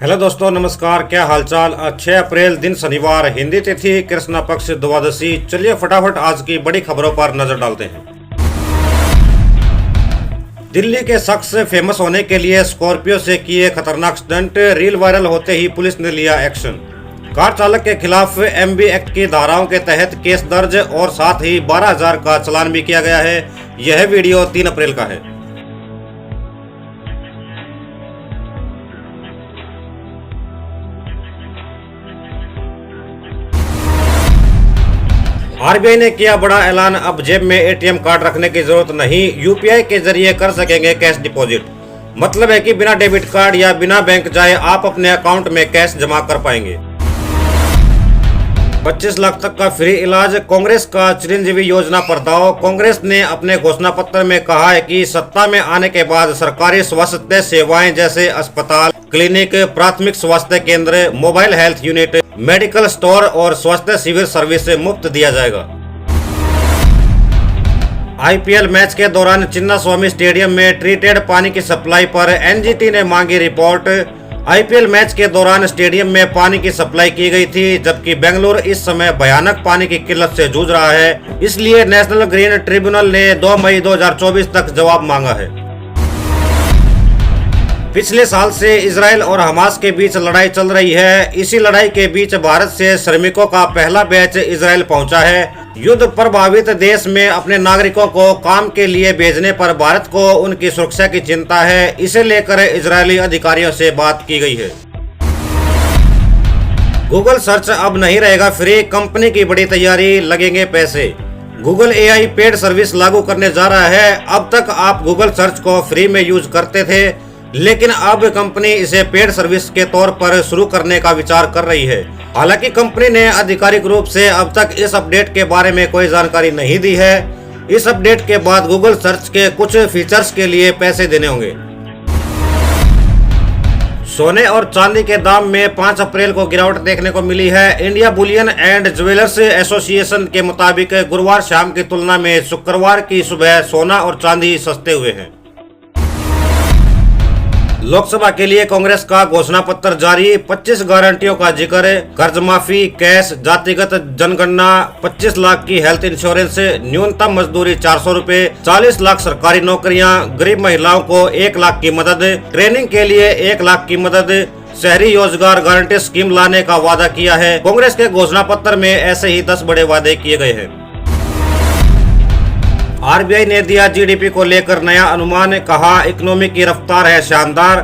Hello दोस्तों, नमस्कार। क्या हालचाल। 6 अप्रैल दिन शनिवार, हिंदी तिथि कृष्णा पक्ष द्वादशी। चलिए फटाफट आज की बड़ी खबरों पर नजर डालते हैं। दिल्ली के शख्स फेमस होने के लिए स्कॉर्पियो से किए खतरनाक स्टंट, रील वायरल होते ही पुलिस ने लिया एक्शन। कार चालक के खिलाफ एमबी एक्ट की धाराओं के तहत केस दर्ज और साथ ही 12,000 का चालान भी किया गया है। यह वीडियो 3 अप्रैल का है। आरबीआई ने किया बड़ा ऐलान, अब जेब में एटीएम कार्ड रखने की जरूरत नहीं, यूपीआई के जरिए कर सकेंगे कैश डिपॉजिट। मतलब है कि बिना डेबिट कार्ड या बिना बैंक जाए आप अपने अकाउंट में कैश जमा कर पाएंगे। 25 लाख तक का फ्री इलाज, कांग्रेस का चिरंजीवी योजना पर दाव। कांग्रेस ने अपने घोषणा पत्र में कहा है कि सत्ता में आने के बाद सरकारी स्वास्थ्य सेवाएं जैसे अस्पताल, क्लिनिक, प्राथमिक स्वास्थ्य केंद्र, mobile health unit, medical store और स्वास्थ्य शिविर सर्विस मुफ्त दिया जाएगा। आईपीएल मैच के दौरान चिन्नास्वामी स्टेडियम में ट्रीटेड पानी की सप्लाई पर एनजीटी ने मांगी रिपोर्ट। आईपीएल मैच के दौरान स्टेडियम में पानी की सप्लाई की गई थी, जबकि बेंगलुरु इस समय भयानक पानी की किल्लत से जूझ रहा है। इसलिए नेशनल ग्रीन ट्रिब्यूनल ने 2 मई 2024 तक जवाब मांगा है। पिछले साल से इजराइल और हमास के बीच लड़ाई चल रही है। इसी लड़ाई के बीच भारत से श्रमिकों का पहला बैच इजराइल पहुंचा है। युद्ध प्रभावित देश में अपने नागरिकों को काम के लिए भेजने पर भारत को उनकी सुरक्षा की चिंता है। इसे लेकर इजरायली अधिकारियों से बात की गई है। गूगल सर्च अब नहीं रहेगा फ्री, कंपनी की बड़ी तैयारी, लगेंगे पैसे। गूगल एआई पेड सर्विस लागू करने जा रहा है। अब तक आप गूगल सर्च को फ्री में यूज करते थे, लेकिन अब कंपनी इसे पेड सर्विस के तौर पर शुरू करने का विचार कर रही है। हालांकि कंपनी ने आधिकारिक रूप से अब तक इस अपडेट के बारे में कोई जानकारी नहीं दी है। इस अपडेट के बाद गूगल सर्च के कुछ फीचर्स के लिए पैसे देने होंगे। सोने और चांदी के दाम में 5 अप्रैल को गिरावट देखने को मिली है। India Boolean and jewellers association के मुताबिक गुरुवार शाम की तुलना में शुक्रवार की सुबह सोना और चांदी सस्ते हुए हैं। लोकसभा के लिए कांग्रेस का घोषणा पत्र जारी, 25 गारंटियों का जिक्र, कर्ज माफी, कैश, जातिगत जनगणना, 25 लाख की हेल्थ इंश्योरेंस, न्यूनतम मजदूरी 400 रुपए, 40 लाख सरकारी नौकरियां, गरीब महिलाओं को 1 लाख की मदद, ट्रेनिंग के लिए 1 लाख की मदद, शहरी रोजगार गारंटी स्कीम लाने का वादा किया है। कांग्रेस के घोषणा पत्र में ऐसे ही 10 बड़े वादे किए गए हैं। आरबीआई ने दिया जीडीपी को लेकर नया अनुमान, कहा इकोनॉमी की रफ्तार है शानदार।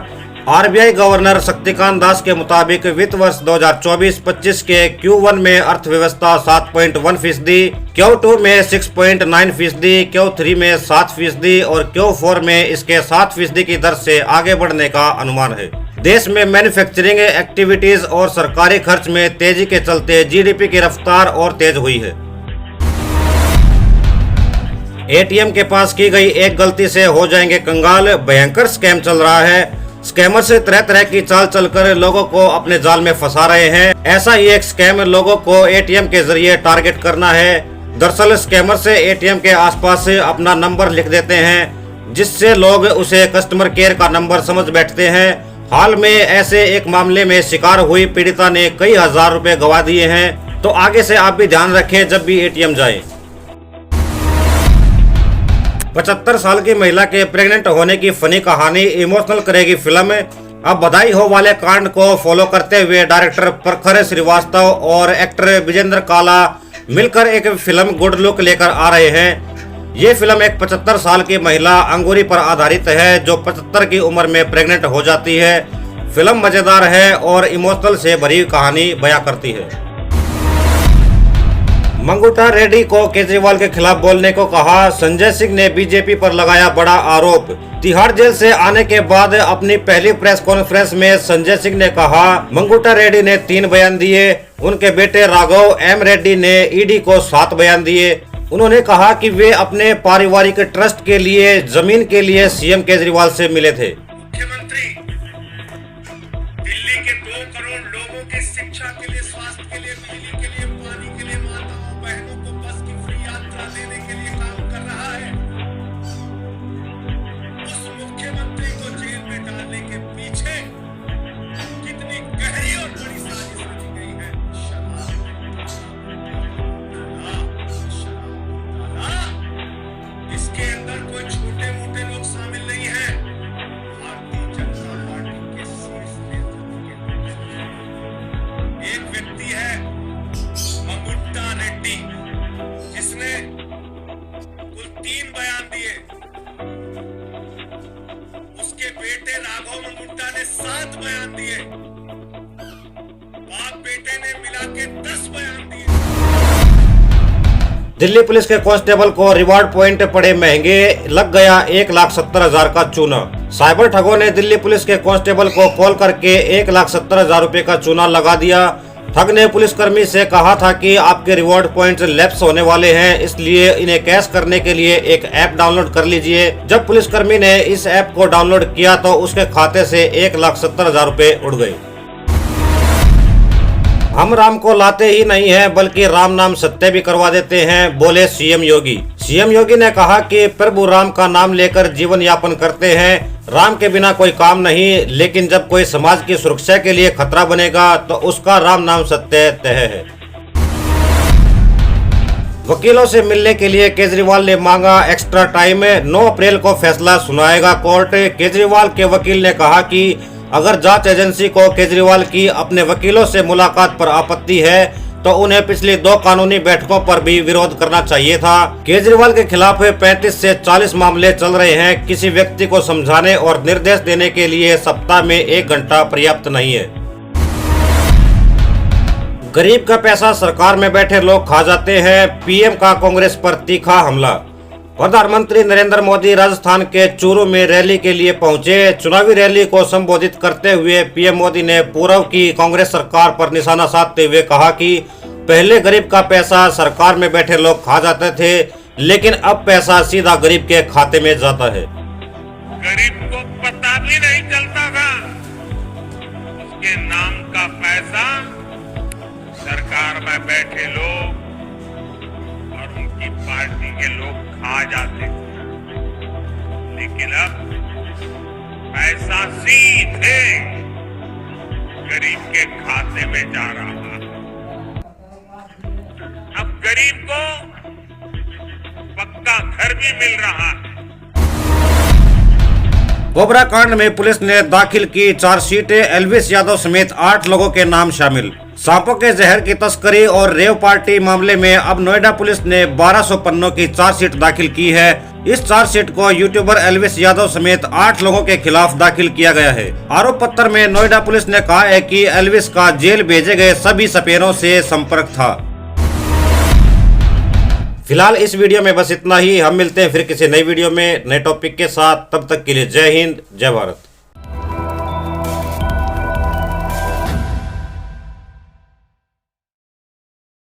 आरबीआई गवर्नर शक्तिकांत दास के मुताबिक वित्त वर्ष 2024-25 के Q1 में अर्थव्यवस्था 7.1%, Q2 में 6.9%, Q3 में 7% और Q4 में इसके 7% की दर से आगे बढ़ने का अनुमान है। देश में मैन्युफैक्चरिंग एक्टिविटीज और सरकारी खर्च में तेजी के चलते जीडीपी की रफ्तार और तेज हुई है। एटीएम के पास की गई एक गलती से हो जाएंगे कंगाल, भयंकर स्कैम चल रहा है। स्कैमर से तरह तरह की चाल चलकर लोगों को अपने जाल में फंसा रहे हैं। ऐसा ही एक स्कैम लोगों को एटीएम के जरिए टारगेट करना है। दरअसल स्कैमर से एटीएम के आसपास अपना नंबर लिख देते हैं, जिससे लोग उसे कस्टमर केयर का नंबर समझ बैठते हैं। हाल में ऐसे एक मामले में शिकार हुई पीड़िता ने कई हजार रुपए गंवा दिए हैं। तो आगे से आप भी ध्यान रखें जब भी एटीएम जाएं। 75 साल की महिला के प्रेग्नेंट होने की फनी कहानी इमोशनल करेगी फिल्म। अब बधाई हो वाले कांड को फॉलो करते हुए डायरेक्टर प्रखर श्रीवास्तव और एक्टर विजेंद्र काला मिलकर एक फिल्म गुड लुक लेकर आ रहे हैं। ये फिल्म एक 75 साल की महिला अंगूरी पर आधारित है, जो 75 की उम्र में प्रेग्नेंट हो जाती है। फिल्म मजेदार है और इमोशनल से भरी कहानी बयां करती है। मंगूटा रेड्डी को केजरीवाल के खिलाफ बोलने को कहा, संजय सिंह ने बीजेपी पर लगाया बड़ा आरोप। तिहाड़ जेल से आने के बाद अपनी पहली प्रेस कॉन्फ्रेंस में संजय सिंह ने कहा, मंगूटा रेड्डी ने 3 बयान दिए, उनके बेटे राघव एम रेड्डी ने ईडी को 7 बयान दिए। उन्होंने कहा कि वे अपने पारिवारिक ट्रस्ट के लिए जमीन के लिए सीएम केजरीवाल से मिले थे। मुख्यमंत्री दिल्ली के 2 करोड़ लोगों की शिक्षा के लिए, स्वास्थ्य के लिए, बिजली के लिए, पानी के लिए, माताओं बहनों को बस की फ्री यात्रा देने के लिए काम कर रहा है। उस मुख्यमंत्री को जेल में डालने के पीछे कितनी दिए, बाप बेटे ने मिला के 10 बयान दिए। दिल्ली पुलिस के कांस्टेबल को रिवार्ड पॉइंट पड़े महंगे, लग गया 1,70,000 का चूना। साइबर ठगों ने दिल्ली पुलिस के कांस्टेबल को कॉल करके 1,70,000 रुपए का चूना लगा दिया। ठग ने पुलिसकर्मी से कहा था कि आपके रिवॉर्ड पॉइंट्स लैप्स होने वाले हैं, इसलिए इन्हें कैश करने के लिए एक ऐप डाउनलोड कर लीजिए। जब पुलिसकर्मी ने इस ऐप को डाउनलोड किया तो उसके खाते से 1,70,000 रुपए उड़ गए। हम राम को लाते ही नहीं हैं बल्कि राम नाम सत्य भी करवा देते हैं, बोले सीएम योगी। सीएम योगी ने कहा कि प्रभु राम का नाम लेकर जीवन यापन करते हैं, राम के बिना कोई काम नहीं, लेकिन जब कोई समाज की सुरक्षा के लिए खतरा बनेगा तो उसका राम नाम सत्य तय है। वकीलों से मिलने के लिए केजरीवाल ने मांगा एक्स्ट्रा टाइम, 9 अप्रैल को फैसला सुनाएगा कोर्ट। केजरीवाल के वकील ने कहा कि अगर जांच एजेंसी को केजरीवाल की अपने वकीलों से मुलाकात पर आपत्ति है तो उन्हें पिछली 2 कानूनी बैठकों पर भी विरोध करना चाहिए था। केजरीवाल के खिलाफ 35 से 40 मामले चल रहे हैं। किसी व्यक्ति को समझाने और निर्देश देने के लिए सप्ताह में 1 घंटा पर्याप्त नहीं है। गरीब का पैसा सरकार में बैठे लोग खा जाते हैं, पीएम का कांग्रेस पर तीखा हमला। प्रधानमंत्री नरेंद्र मोदी राजस्थान के चूरू में रैली के लिए पहुंचे। चुनावी रैली को संबोधित करते हुए पीएम मोदी ने पूर्व की कांग्रेस सरकार पर निशाना साधते हुए कहा कि पहले गरीब का पैसा सरकार में बैठे लोग खा जाते थे, लेकिन अब पैसा सीधा गरीब के खाते में जाता है। गरीब को पता भी नहीं चलता था, उसके नाम का पैसा सरकार में बैठे लोग और उनकी पार्टी के लोग खा जाते, लेकिन अब पैसा सीधे गरीब के खाते में जा रहा है। अब गरीब को पक्का घर भी मिल रहा है। कोबरा कांड में पुलिस ने दाखिल की चार्जशीट, एल्विस यादव समेत 8 लोगों के नाम शामिल। सांपों के जहर की तस्करी और रेव पार्टी मामले में अब नोएडा पुलिस ने 1200 पन्नों की चार्जशीट दाखिल की है। इस चार्जशीट को यूट्यूबर एल्विस यादव समेत 8 लोगों के खिलाफ दाखिल किया गया है। आरोप पत्र में नोएडा पुलिस ने कहा है कि एल्विस का जेल भेजे गए सभी सपेरों से संपर्क था। फिलहाल इस वीडियो में बस इतना ही। हम मिलते हैं फिर किसी नई वीडियो में नए टॉपिक के साथ। तब तक के लिए जय हिंद, जय भारत।